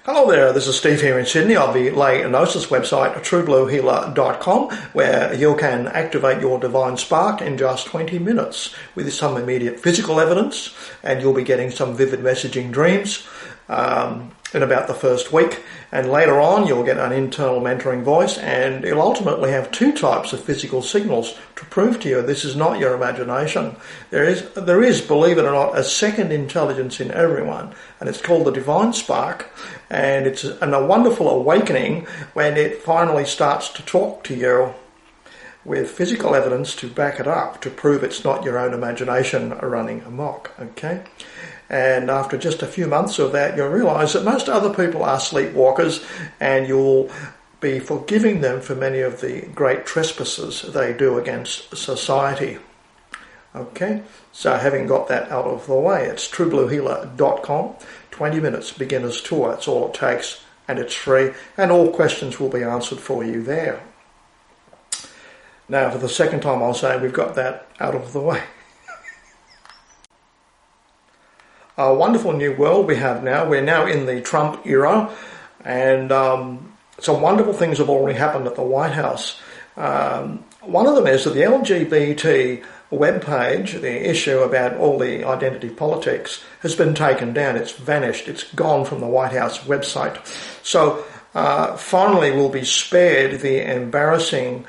Hello there, this is Steve here in Sydney of the lay gnosis website truebluehealer.com, where you can activate your divine spark in just 20 minutes with some immediate physical evidence, and you'll be getting some vivid messaging dreams in about the first week, and later on you'll get an internal mentoring voice, and it'll ultimately have two types of physical signals to prove to you this is not your imagination. There is, believe it or not, a second intelligence in everyone, and it's called the divine spark, and it's a wonderful awakening when it finally starts to talk to you with physical evidence to back it up, to prove it's not your own imagination running amok, okay? And after just a few months of that, you'll realise that most other people are sleepwalkers, and you'll be forgiving them for many of the great trespasses they do against society. Okay, so having got that out of the way, it's truebluehealer.com, 20 minutes beginner's tour, it's all it takes, and it's free, and all questions will be answered for you there. Now, for the second time I'll say we've got that out of the way. A wonderful new world we have now. We're now in the Trump era, and some wonderful things have already happened at the White House. One of them is that the LGBT webpage, the issue about all the identity politics, has been taken down. It's vanished. It's gone from the White House website. So finally we'll be spared the embarrassing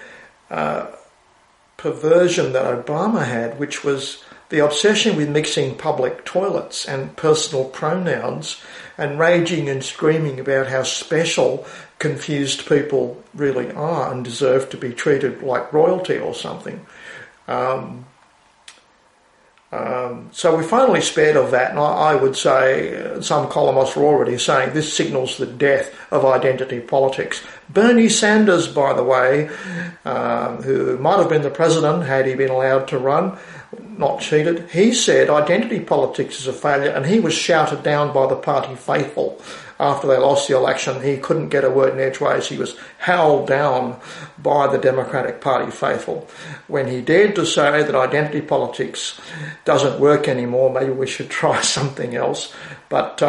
perversion that Obama had, which was the obsession with mixing public toilets and personal pronouns and raging and screaming about how special confused people really are and deserve to be treated like royalty or something. So we're finally spared of that, and I would say some columnists are already saying this signals the death of identity politics. Bernie Sanders, by the way, who might have been the president had he been allowed to run, not cheated, he said identity politics is a failure, and he was shouted down by the party faithful after they lost the election. He couldn't get a word in edgeways. He was howled down by the Democratic Party faithful when he dared to say that identity politics doesn't work anymore, maybe we should try something else. But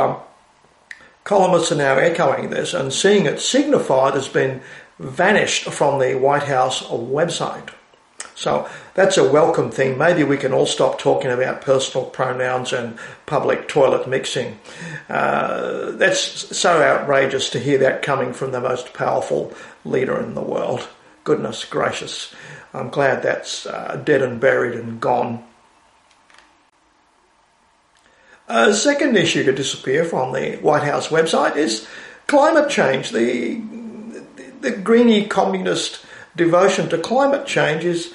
columnists are now echoing this and seeing it signified as being vanished from the White House website. So that's a welcome thing. Maybe we can all stop talking about personal pronouns and public toilet mixing. That's so outrageous to hear that coming from the most powerful leader in the world. Goodness gracious. I'm glad that's dead and buried and gone. A second issue to disappear from the White House website is climate change. The greeny communist devotion to climate change is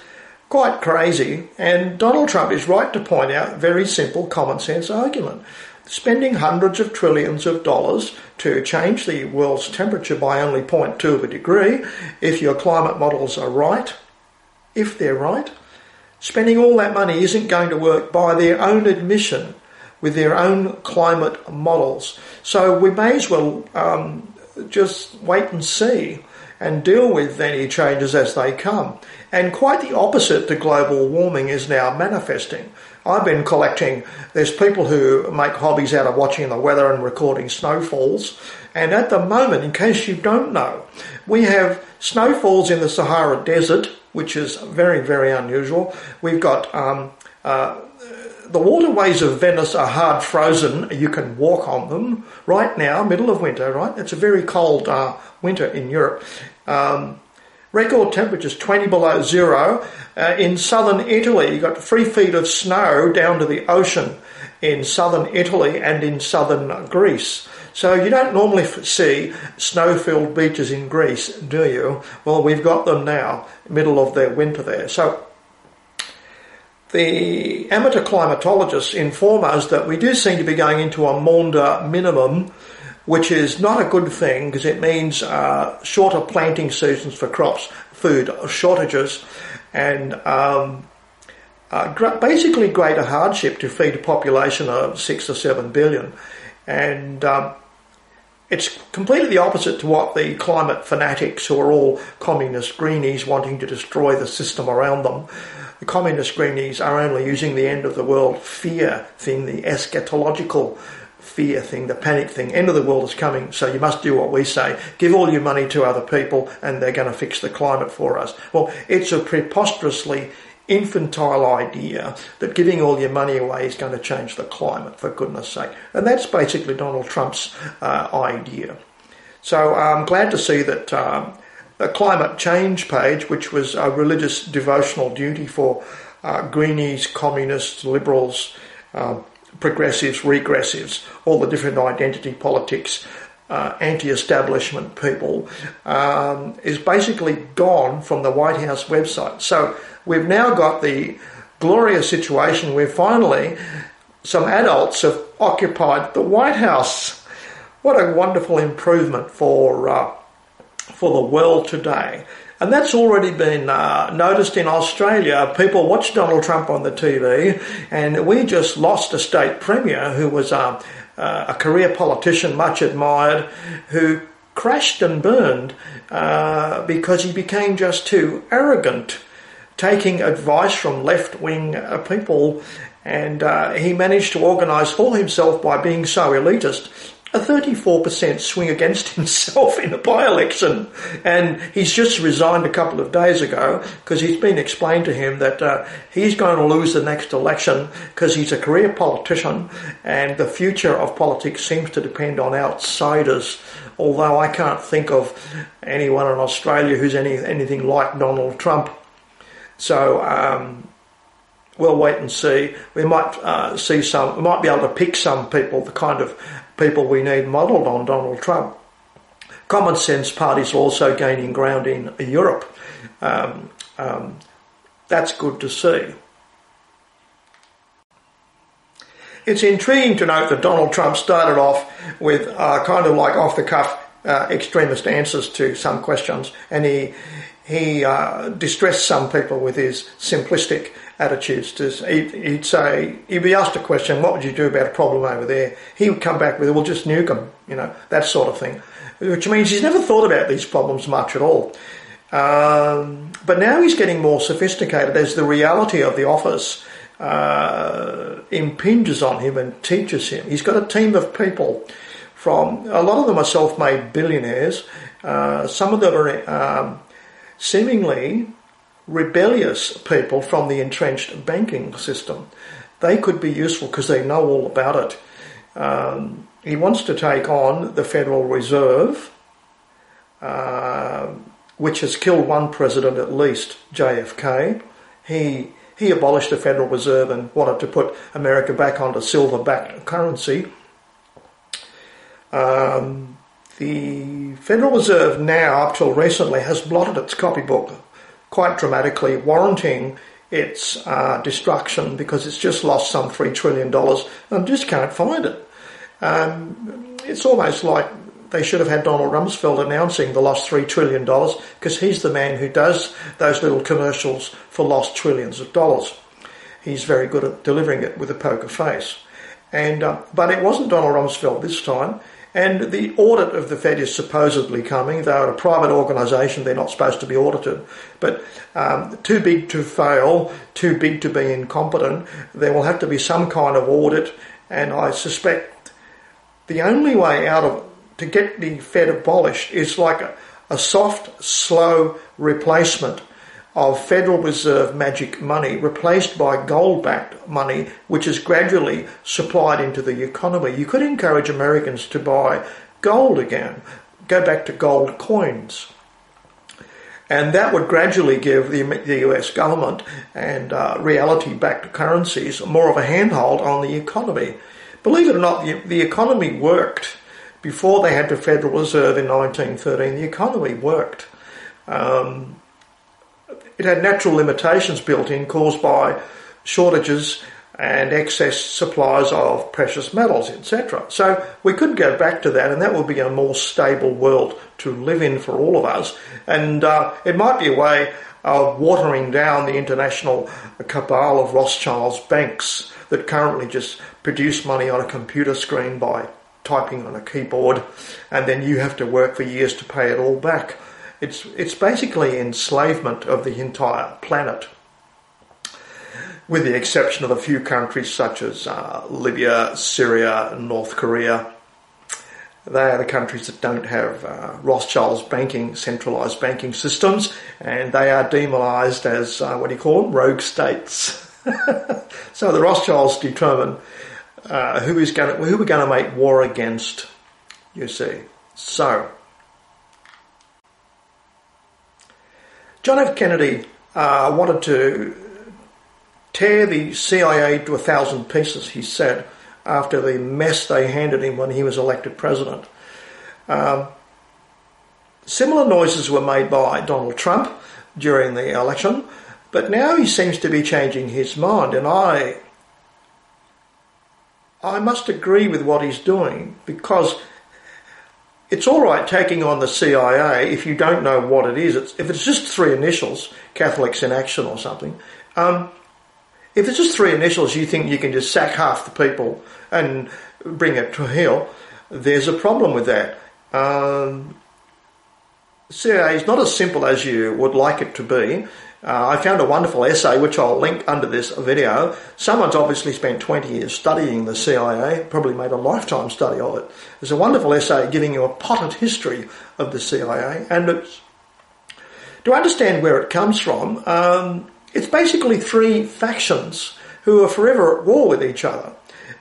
quite crazy, and Donald Trump is right to point out a very simple common sense argument. Spending hundreds of trillions of dollars to change the world's temperature by only 0.2 of a degree, if your climate models are right, if they're right, spending all that money isn't going to work by their own admission with their own climate models. So we may as well just wait and see and deal with any changes as they come. And quite the opposite to global warming is now manifesting. I've been collecting, there's people who make hobbies out of watching the weather and recording snowfalls, and at the moment, in case you don't know, we have snowfalls in the Sahara Desert, which is very, very unusual. We've got the waterways of Venice are hard frozen. You can walk on them right now, middle of winter, right? It's a very cold winter in Europe. Record temperatures 20 below zero. In southern Italy, you've got 3 feet of snow down to the ocean in southern Italy and in southern Greece. So you don't normally see snow-filled beaches in Greece, do you? Well, we've got them now, middle of their winter there. So the amateur climatologists inform us that we do seem to be going into a Maunder minimum, which is not a good thing because it means shorter planting seasons for crops, food shortages, and basically greater hardship to feed a population of 6 or 7 billion. And it's completely the opposite to what the climate fanatics, who are all communist greenies wanting to destroy the system around them, the communist greenies are only using the end of the world fear thing, the eschatological fear thing, the panic thing. End of the world is coming, so you must do what we say. Give all your money to other people and they're going to fix the climate for us. Well, it's a preposterously infantile idea that giving all your money away is going to change the climate, for goodness sake. And that's basically Donald Trump's idea. So I'm glad to see that the climate change page, which was a religious devotional duty for greenies, communists, liberals, progressives, regressives, all the different identity politics, anti-establishment people, is basically gone from the White House website. So we've now got the glorious situation where finally some adults have occupied the White House. What a wonderful improvement for the world today. And that's already been noticed in Australia. People watch Donald Trump on the TV, and we just lost a state premier who was a career politician, much admired, who crashed and burned because he became just too arrogant, taking advice from left-wing people, and he managed to organise for himself by being so elitist a 34% swing against himself in a by-election. And he's just resigned a couple of days ago because he's been explained to him that he's going to lose the next election because he's a career politician and the future of politics seems to depend on outsiders, although I can't think of anyone in Australia who's anything like Donald Trump. So we'll wait and see. We might we might be able to pick some people, the kind of people we need modelled on Donald Trump. Common sense parties are also gaining ground in Europe. That's good to see. It's intriguing to note that Donald Trump started off with kind of like off-the-cuff extremist answers to some questions, and he distressed some people with his simplistic attitudes. He'd say, he'd be asked a question, what would you do about a problem over there? He would come back with, well, just nuke them, that sort of thing, which means he's never thought about these problems much at all. But now he's getting more sophisticated as the reality of the office impinges on him and teaches him. He's got a team of people from, a lot of them are self-made billionaires, some of them are seemingly rebellious people from the entrenched banking system. They could be useful because they know all about it. He wants to take on the Federal Reserve, which has killed one president at least, JFK. He abolished the Federal Reserve and wanted to put America back onto silver-backed currency. The Federal Reserve now, up till recently, has blotted its copybook quite dramatically, warranting its destruction because it's just lost some $3 trillion and just can't find it. It's almost like they should have had Donald Rumsfeld announcing the lost $3 trillion because he's the man who does those little commercials for lost trillions of dollars. He's very good at delivering it with a poker face. But it wasn't Donald Rumsfeld this time. And the audit of the Fed is supposedly coming. They're a private organisation, they're not supposed to be audited. But too big to fail, too big to be incompetent, there will have to be some kind of audit. And I suspect the only way to get the Fed abolished is like a soft, slow replacement of Federal Reserve magic money replaced by gold-backed money, which is gradually supplied into the economy. You could encourage Americans to buy gold again, go back to gold coins. And that would gradually give the US government and reality-backed currencies more of a handhold on the economy. Believe it or not, the economy worked. Before they had the Federal Reserve in 1913, the economy worked. It had natural limitations built in caused by shortages and excess supplies of precious metals, etc. So we could go back to that, and that would be a more stable world to live in for all of us. And it might be a way of watering down the international cabal of Rothschild's banks that currently just produce money on a computer screen by typing on a keyboard, and then you have to work for years to pay it all back. It's basically enslavement of the entire planet. with the exception of a few countries such as Libya, Syria, and North Korea. They are the countries that don't have Rothschild's centralised banking systems, and they are demonised as, rogue states. So the Rothschilds determine who we're going to make war against, you see. So, John F. Kennedy wanted to tear the CIA to 1,000 pieces, he said, after the mess they handed him when he was elected president. Similar noises were made by Donald Trump during the election, but now he seems to be changing his mind, and I must agree with what he's doing, because it's all right taking on the CIA if you don't know what it is. If it's just three initials, Catholics in Action or something, if it's just three initials, you think you can just sack half the people and bring it to heel, there's a problem with that. CIA is not as simple as you would like it to be. I found a wonderful essay, which I'll link under this video. Someone's obviously spent 20 years studying the CIA, probably made a lifetime study of it. There's a wonderful essay giving you a potted history of the CIA, and to understand where it comes from, it's basically three factions who are forever at war with each other.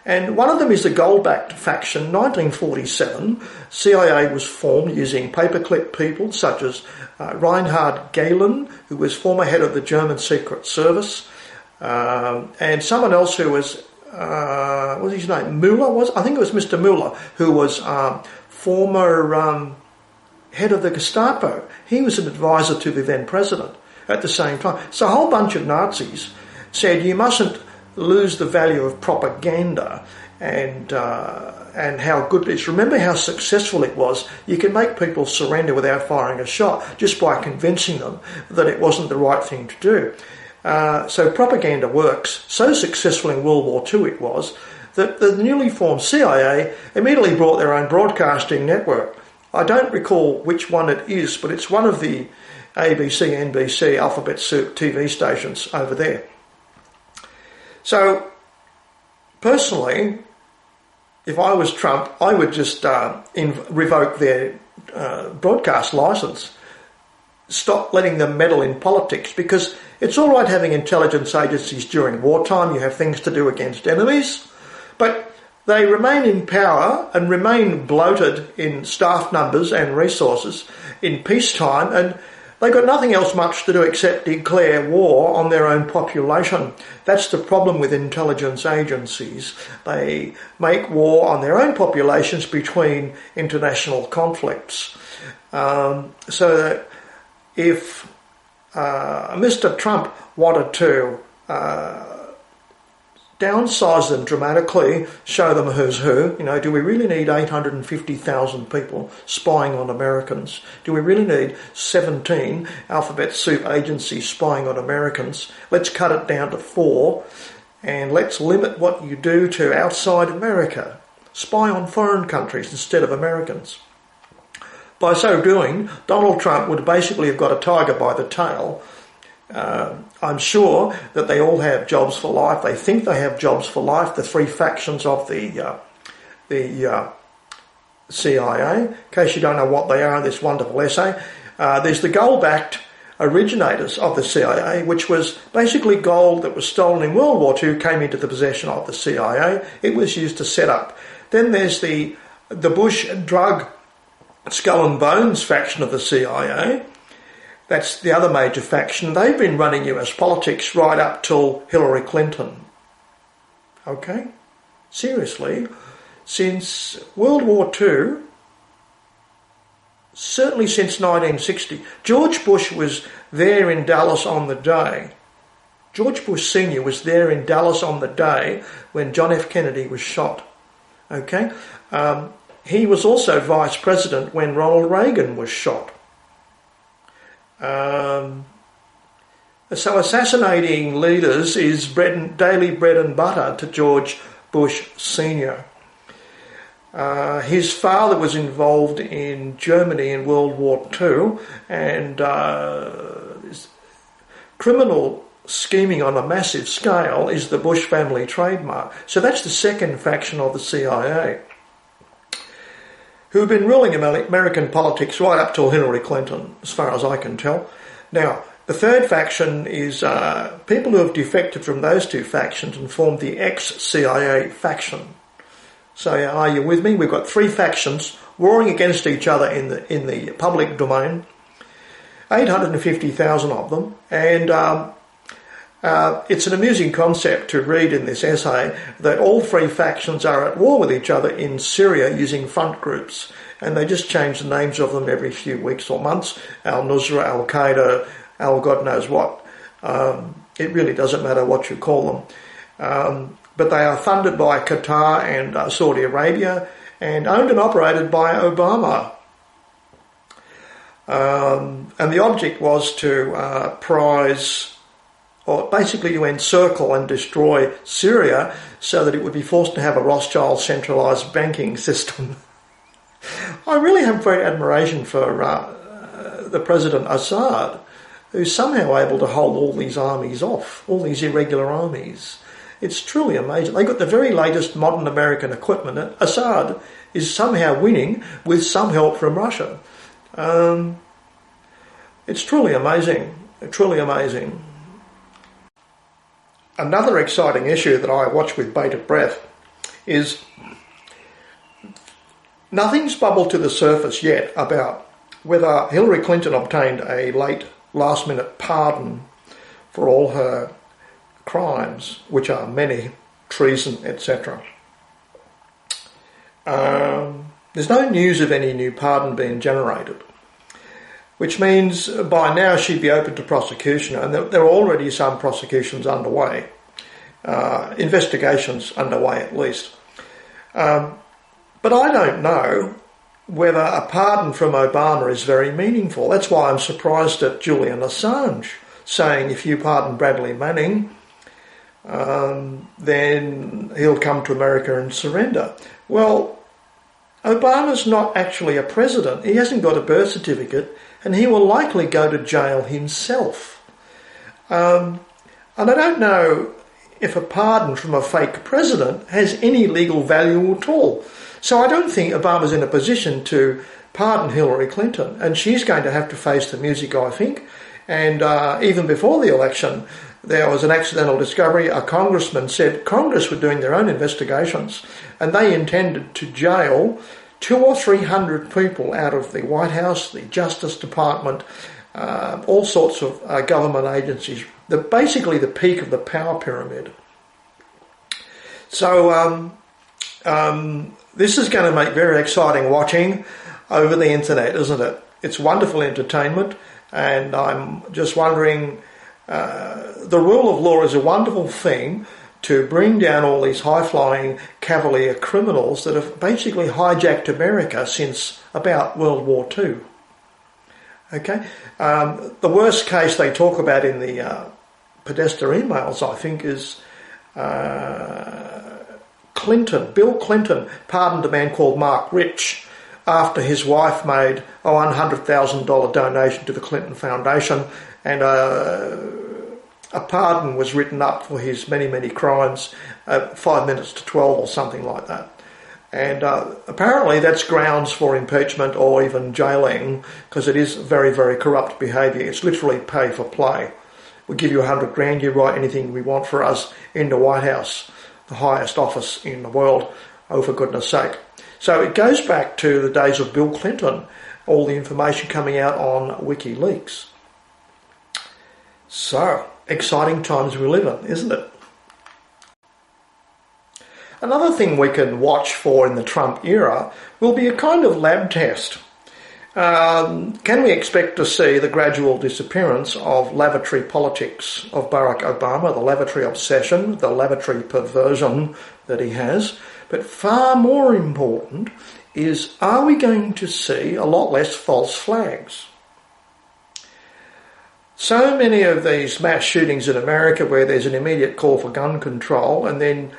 And one of them is the gold-backed faction. 1947, CIA was formed using paperclip people such as Reinhard Gehlen, who was former head of the German Secret Service, and someone else who was, what was his name? Mueller? I think it was Mr. Mueller, who was former head of the Gestapo. He was an advisor to the then president at the same time. So a whole bunch of Nazis said you mustn't lose the value of propaganda and how good it is. Remember how successful it was. You can make people surrender without firing a shot just by convincing them that it wasn't the right thing to do. So propaganda works. So successful in World War II it was that the newly formed CIA immediately brought their own broadcasting network. I don't recall which one it is, but it's one of the ABC, NBC, Alphabet Soup TV stations over there. So, personally, if I was Trump, I would just revoke their broadcast licence. Stop letting them meddle in politics, because it's all right having intelligence agencies during wartime. You have things to do against enemies, but they remain in power and remain bloated in staff numbers and resources in peacetime, and they've got nothing else much to do except declare war on their own population. That's the problem with intelligence agencies. They make war on their own populations between international conflicts. So that if Mr. Trump wanted to downsize them dramatically, show them who's who. Do we really need 850,000 people spying on Americans? Do we really need 17 Alphabet Soup agencies spying on Americans? Let's cut it down to 4, and let's limit what you do to outside America. Spy on foreign countries instead of Americans. By so doing, Donald Trump would basically have got a tiger by the tail. I'm sure that they all have jobs for life. They think they have jobs for life, the three factions of the CIA. In case you don't know what they are in this wonderful essay, there's the gold-backed originators of the CIA, which was basically gold that was stolen in World War II, came into the possession of the CIA. It was used to set up. Then there's the Bush drug skull and bones faction of the CIA. That's the other major faction. They've been running US politics right up till Hillary Clinton. Okay? Seriously, since World War II, certainly since 1960, George Bush was there in Dallas on the day. George Bush Sr. was there in Dallas on the day when John F. Kennedy was shot. Okay? He was also vice president when Ronald Reagan was shot. So assassinating leaders is daily bread and butter to George Bush Sr. His father was involved in Germany in World War II, and criminal scheming on a massive scale is the Bush family trademark. So that's the second faction of the CIA, who have been ruling American politics right up till Hillary Clinton, as far as I can tell. Now, the third faction is people who have defected from those two factions and formed the ex-CIA faction. So are you with me? We've got three factions warring against each other in the public domain, 850,000 of them, and it's an amusing concept to read in this essay that all three factions are at war with each other in Syria using front groups, and they just change the names of them every few weeks or months. Al-Nusra, Al-Qaeda, God knows what. It really doesn't matter what you call them. But they are funded by Qatar and Saudi Arabia and owned and operated by Obama. And the object was to prize, or basically to encircle and destroy Syria so that it would be forced to have a Rothschild centralised banking system. I really have great admiration for the President Assad, who's somehow able to hold all these armies off, all these irregular armies. It's truly amazing. They've got the very latest modern American equipment, and Assad is somehow winning with some help from Russia. It's truly amazing, truly amazing. Another exciting issue that I watch with bated breath is nothing's bubbled to the surface yet about whether Hillary Clinton obtained a late last-minute pardon for all her crimes, which are many, treason, etc. There's no news of any new pardon being generated, which means by now she'd be open to prosecution, and there are already some prosecutions underway, investigations underway at least. But I don't know whether a pardon from Obama is very meaningful. That's why I'm surprised at Julian Assange saying if you pardon Bradley Manning, then he'll come to America and surrender. Well, Obama's not actually a president. He hasn't got a birth certificate, and he will likely go to jail himself. And I don't know if a pardon from a fake president has any legal value at all. So I don't think Obama's in a position to pardon Hillary Clinton, and she's going to have to face the music, I think. And even before the election, there was an accidental discovery. A congressman said Congress were doing their own investigations, and they intended to jail 200 or 300 people out of the White House, the Justice Department, all sorts of government agencies. Basically the peak of the power pyramid. So this is going to make very exciting watching over the internet, isn't it? It's wonderful entertainment, and I'm just wondering, the rule of law is a wonderful thing to bring down all these high-flying cavalier criminals that have basically hijacked America since about World War II. Okay? The worst case they talk about in the Podesta emails, I think, is Clinton. Bill Clinton pardoned a man called Mark Rich after his wife made a $100,000 donation to the Clinton Foundation, and a pardon was written up for his many, many crimes, 5 minutes to 12 or something like that. And apparently that's grounds for impeachment or even jailing, because it is very, very corrupt behaviour. It's literally pay for play. We give you $100,000, you write anything we want for us in the White House, the highest office in the world. Oh, for goodness sake. So it goes back to the days of Bill Clinton, all the information coming out on WikiLeaks. So, exciting times we live in, isn't it? Another thing we can watch for in the Trump era will be a kind of lab test. Can we expect to see the gradual disappearance of lavatory politics of Barack Obama, the lavatory obsession, the lavatory perversion that he has? But far more important is, are we going to see a lot less false flags? So many of these mass shootings in America where there's an immediate call for gun control, and then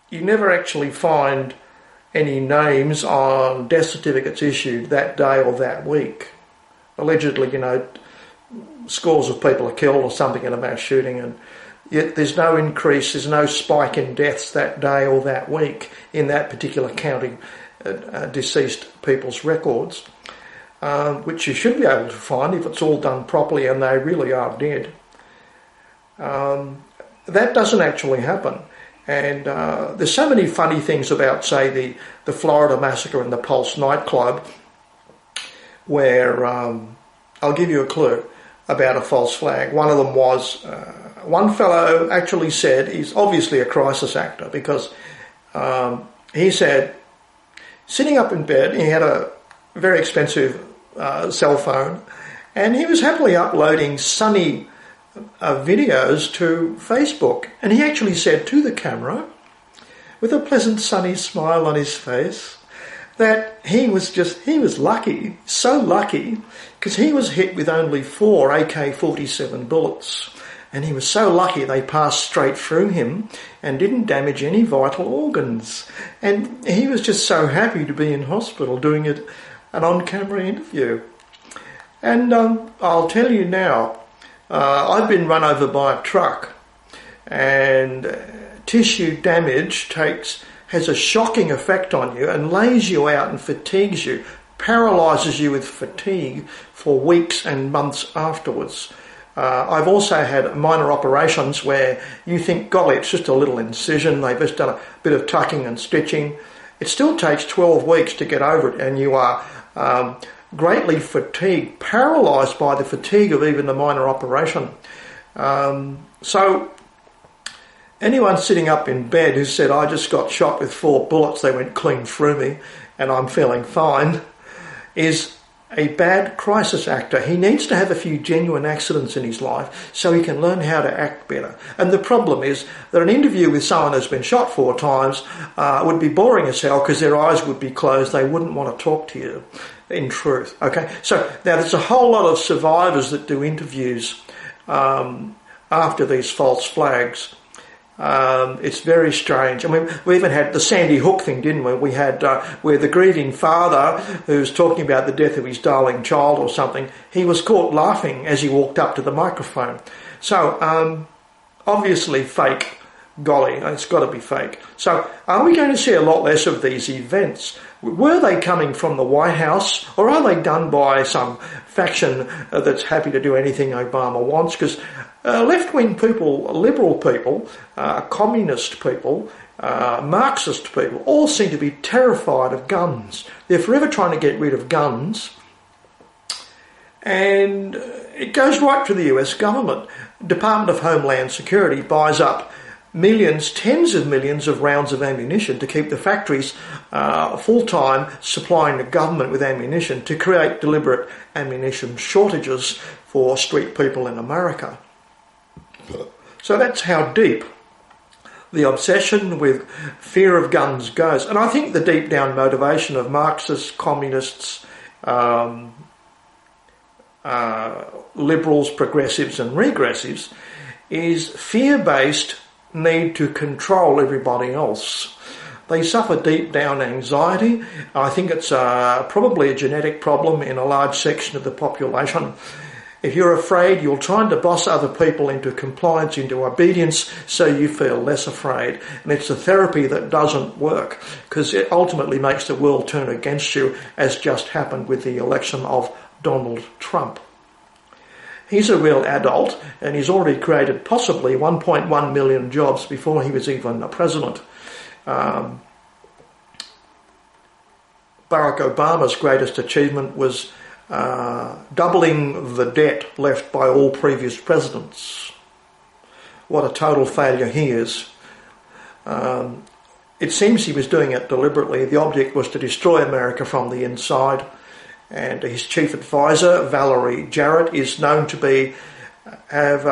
you never actually find any names on death certificates issued that day or that week. Allegedly, scores of people are killed or something in a mass shooting, and yet there's no increase, there's no spike in deaths that day or that week in that particular county deceased people's records, which you should be able to find if it's all done properly and they really are dead. That doesn't actually happen. And there's so many funny things about, say, the Florida massacre in the Pulse nightclub, where I'll give you a clue about a false flag. One of them was, one fellow actually said, he's obviously a crisis actor, because he said, sitting up in bed, he had a very expensive cell phone, and he was happily uploading sunny videos to Facebook. And he actually said to the camera, with a pleasant sunny smile on his face, that he was lucky, so lucky, because he was hit with only 4 AK-47 bullets. And he was so lucky they passed straight through him and didn't damage any vital organs. And he was just so happy to be in hospital doing an on-camera interview. And I'll tell you now, I've been run over by a truck, and tissue damage has a shocking effect on you and lays you out and fatigues you, paralyses you with fatigue for weeks and months afterwards. I've also had minor operations where you think, golly, it's just a little incision, they've just done a bit of tucking and stitching. It still takes 12 weeks to get over it, and you are greatly fatigued, paralysed by the fatigue of even the minor operation. So anyone sitting up in bed who said, I just got shot with 4 bullets, they went clean through me and I'm feeling fine, is a bad crisis actor. He needs to have a few genuine accidents in his life so he can learn how to act better. And the problem is that an interview with someone who's been shot 4 times would be boring as hell, because their eyes would be closed. They wouldn't want to talk to you, in truth. Okay, so now there's a whole lot of survivors that do interviews after these false flags. It's very strange. I mean, we even had the Sandy Hook thing, didn't we? We had where the grieving father, who was talking about the death of his darling child or something, he was caught laughing as he walked up to the microphone. So, obviously fake. Golly, it's got to be fake. So, are we going to see a lot less of these events? Were they coming from the White House, or are they done by some faction that's happy to do anything Obama wants? Because left-wing people, liberal people, communist people, Marxist people, all seem to be terrified of guns. They're forever trying to get rid of guns. And it goes right to the US government. Department of Homeland Security buys up millions, tens of millions of rounds of ammunition to keep the factories full-time supplying the government with ammunition to create deliberate ammunition shortages for street people in America. So that's how deep the obsession with fear of guns goes. And I think the deep down motivation of Marxists, communists, liberals, progressives and regressives is fear-based need to control everybody else. They suffer deep down anxiety. I think it's probably a genetic problem in a large section of the population. If you're afraid, you're trying to boss other people into compliance, into obedience, so you feel less afraid. And it's a therapy that doesn't work, because it ultimately makes the world turn against you, as just happened with the election of Donald Trump. He's a real adult, and he's already created possibly 1.1 million jobs before he was even a president. Barack Obama's greatest achievement was doubling the debt left by all previous presidents. What a total failure he is. It seems he was doing it deliberately. The object was to destroy America from the inside. And his chief advisor, Valerie Jarrett, is known to have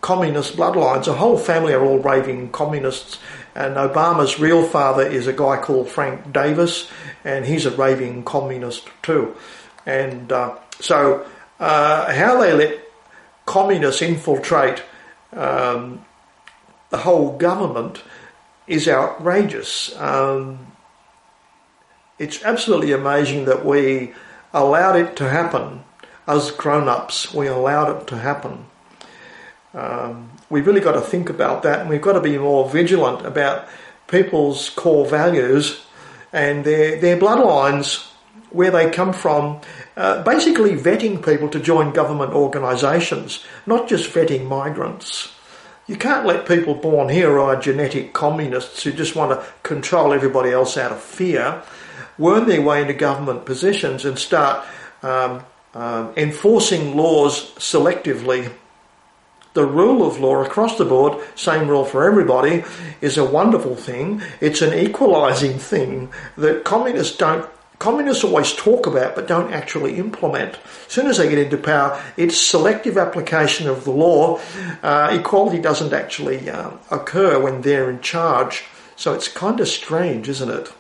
communist bloodlines. A whole family are all raving communists. And Obama's real father is a guy called Frank Davis, and he's a raving communist too. And so how they let communists infiltrate the whole government is outrageous. It's absolutely amazing that we allowed it to happen as grown-ups, we allowed it to happen. We've really got to think about that, and we've got to be more vigilant about people's core values and their bloodlines, where they come from, basically vetting people to join government organisations, not just vetting migrants. You can't let people born here who are genetic communists who just want to control everybody else out of fear worm their way into government positions and start enforcing laws selectively. The rule of law across the board, same rule for everybody, is a wonderful thing. It's an equalising thing that communists always talk about but don't actually implement. As soon as they get into power, it's selective application of the law. Equality doesn't actually occur when they're in charge. So it's kind of strange, isn't it?